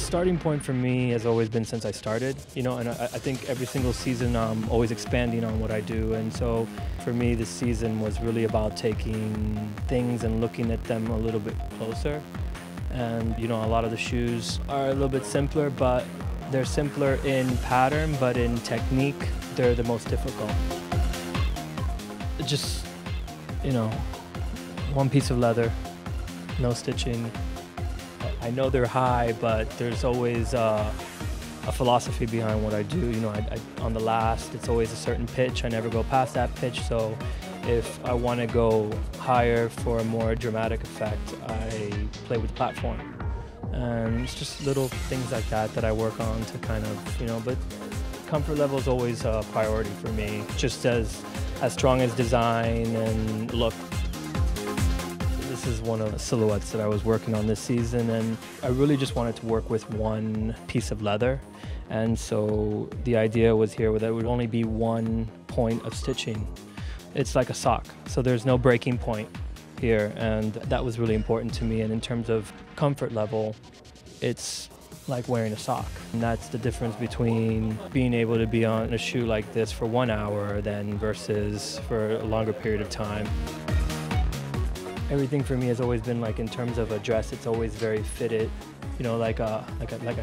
starting point for me has always been since I started, you know, and I think every single season I'm always expanding on what I do. And so for me, this season was really about taking things and looking at them a little bit closer. And, you know, a lot of the shoes are a little bit simpler, but they're simpler in pattern, but in technique, they're the most difficult. Just, you know, one piece of leather, no stitching. I know they're high, but there's always a philosophy behind what I do. You know, on the last, it's always a certain pitch. I never go past that pitch. So if I want to go higher for a more dramatic effect, I play with the platform. And it's just little things like that that I work on to kind of, you know, but comfort level is always a priority for me, just as strong as design and look. This is one of the silhouettes that I was working on this season, and I really just wanted to work with one piece of leather. And so the idea was here that it would only be one point of stitching. It's like a sock, so there's no breaking point here, and that was really important to me. And in terms of comfort level, it's like wearing a sock. And that's the difference between being able to be on a shoe like this for 1 hour then versus for a longer period of time. Everything for me has always been like, in terms of a dress, it's always very fitted, you know, like a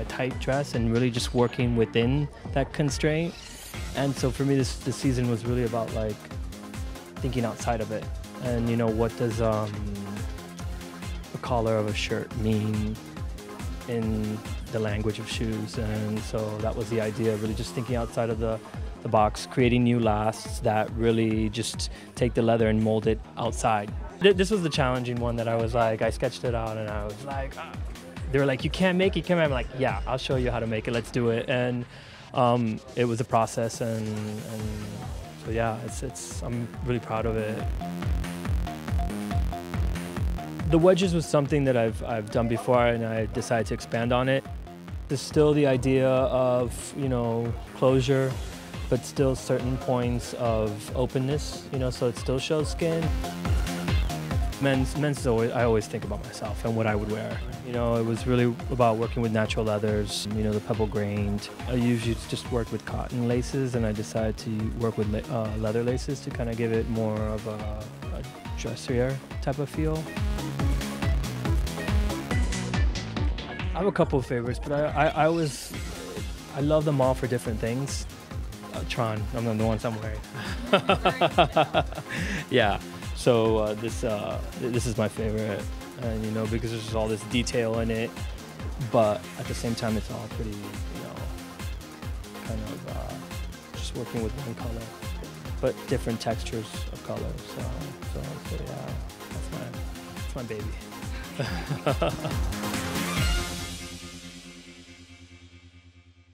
tight dress, and really just working within that constraint. And so for me, this season was really about like thinking outside of it. And, you know, what does the collar of a shirt mean in the language of shoes? And so that was the idea, really just thinking outside of the box, creating new lasts that really just take the leather and mold it outside. This was the challenging one that I was like, I sketched it out and I was like, they were like, you can't make it, I'm like, yeah, I'll show you how to make it, let's do it. And it was a process, and so yeah, I'm really proud of it. The wedges was something that I've done before, and I decided to expand on it. There's still the idea of, you know, closure, but still certain points of openness, you know, so it still shows skin. Men's is always, I always think about myself and what I would wear. You know, it was really about working with natural leathers, you know, the pebble grained. I usually just work with cotton laces, and I decided to work with leather laces to kind of give it more of a dressier type of feel. I have a couple of favorites, but I love them all for different things. Tron, I'm the ones I'm wearing. Yeah. So this is my favorite, and, you know, because there's just all this detail in it, but at the same time it's all pretty, you know, kind of just working with one color, but different textures of color. So yeah, that's my baby.